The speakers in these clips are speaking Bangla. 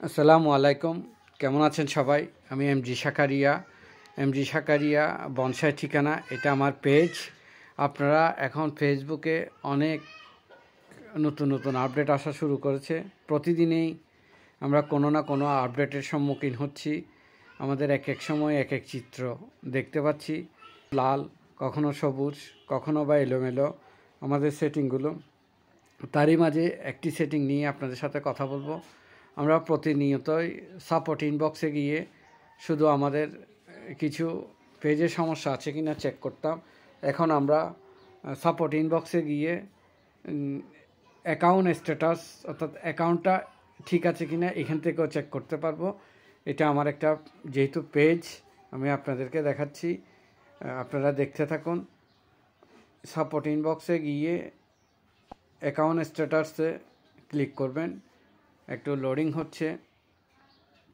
আসসালামু আলাইকুম। কেমন আছেন সবাই? আমি এমজি শাকারিয়া বনসাই ঠিকানা, এটা আমার পেজ। আপনারা এখন ফেসবুকে অনেক নতুন নতুন আপডেট আসা শুরু করেছে। প্রতিদিনই আমরা কোনো না কোনো আপডেটের সম্মুখীন হচ্ছি। আমাদের এক এক সময় এক এক চিত্র দেখতে পাচ্ছি, লাল, কখনো সবুজ, কখনো বা এলোমেলো আমাদের সেটিংগুলো। তারই মাঝে একটি সেটিং নিয়ে আপনাদের সাথে কথা বলবো। আমরা প্রতিনিয়তই সাপোর্ট ইনবক্সে গিয়ে শুধু আমাদের কিছু পেজের সমস্যা আছে কিনা চেক করতাম। এখন আমরা সাপোর্ট ইনবক্সে গিয়ে অ্যাকাউন্ট স্ট্যাটাস, অর্থাৎ অ্যাকাউন্টটা ঠিক আছে কিনা এখান থেকেও চেক করতে পারবো। এটা আমার একটা যেহেতু পেজ, আমি আপনাদেরকে দেখাচ্ছি, আপনারা দেখতে থাকুন। সাপোর্ট ইনবক্সে গিয়ে অ্যাকাউন্ট স্ট্যাটাসে ক্লিক করবেন। একটু লোডিং হচ্ছে,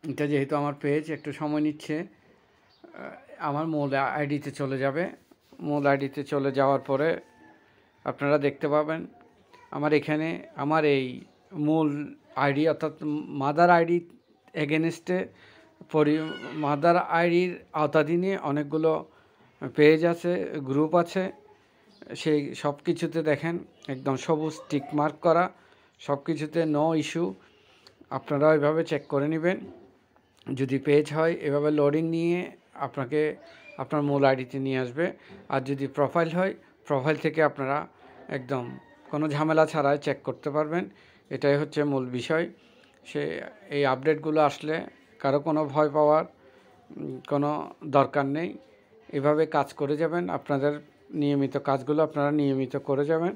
এটা যেহেতু আমার পেজ একটু সময় নিচ্ছে। আমার মূল আইডিতে চলে যাবে। মূল আইডিতে চলে যাওয়ার পরে আপনারা দেখতে পাবেন আমার এখানে আমার এই মূল আইডি, অর্থাৎ মাদার আইডি এগেনস্টে মাদার আইডির আওতাধীনে অনেকগুলো পেজ আছে, গ্রুপ আছে। সেই সব কিছুতে দেখেন একদম সবুজ টিক মার্ক করা, সব কিছুতে নো ইস্যু। আপনারা এভাবে চেক করে নেবেন। যদি পেজ হয় এভাবে লোডিং নিয়ে আপনাকে আপনার মূল আইডিতে নিয়ে আসবে। আর যদি প্রোফাইল হয়, প্রোফাইল থেকে আপনারা একদম কোনো ঝামেলা ছাড়াই চেক করতে পারবেন। এটাই হচ্ছে মূল বিষয়। এই আপডেটগুলো আসলে কারো কোনো ভয় পাওয়ার কোনো দরকার নেই। এভাবে কাজ করে যাবেন, আপনাদের নিয়মিত কাজগুলো আপনারা নিয়মিত করে যাবেন।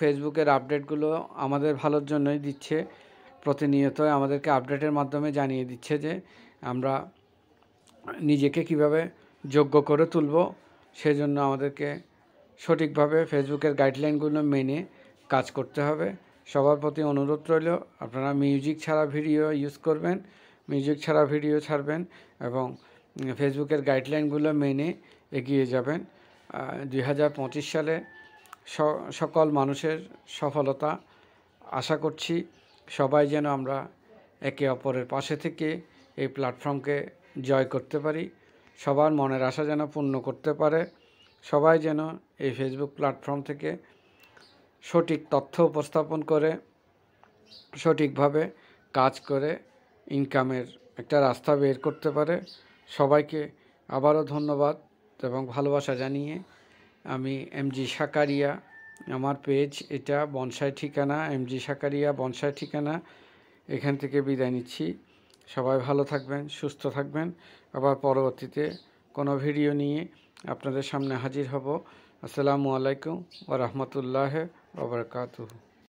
ফেসবুকের আপডেটগুলো আমাদের ভালোর জন্যই দিচ্ছে। প্রতিনিয়ত আমাদেরকে আপডেটের মাধ্যমে জানিয়ে দিচ্ছে যে আমরা নিজেকে কিভাবে যোগ্য করে তুলব। সেজন্য আমাদেরকে সঠিকভাবে ফেসবুকের গাইডলাইনগুলো মেনে কাজ করতে হবে। সবার প্রতি অনুরোধ রইল, আপনারা মিউজিক ছাড়া ভিডিও ইউজ করবেন, মিউজিক ছাড়া ভিডিও ছাড়বেন এবং ফেসবুকের গাইডলাইনগুলো মেনে এগিয়ে যাবেন। 2025 সালে সকল মানুষের সফলতা আশা করছি। সবাই যেন আমরা একে অপরের পাশে থেকে এই প্ল্যাটফর্মকে জয় করতে পারি, সবার মনের আশা যেন পূর্ণ করতে পারে। সবাই যেন এই ফেসবুক প্ল্যাটফর্ম থেকে সঠিক তথ্য উপস্থাপন করে সঠিকভাবে কাজ করে ইনকামের একটা রাস্তা বের করতে পারে। সবাইকে আবারও ধন্যবাদ এবং ভালোবাসা জানিয়ে আমি এমজি শাকারিয়া, আমার পেজ এটা বনসাই ঠিকানা, এমজি শাকারিয়া বনসাই ঠিকানা, এখান থেকে বিদায় নিচ্ছি। সবাই ভালো থাকবেন, সুস্থ থাকবেন। আবার পরবর্তীতে কোনো ভিডিও নিয়ে আপনাদের সামনে হাজির হব। আসসালামু আলাইকুম ওয়া রাহমাতুল্লাহি ওয়া বারাকাতুহু।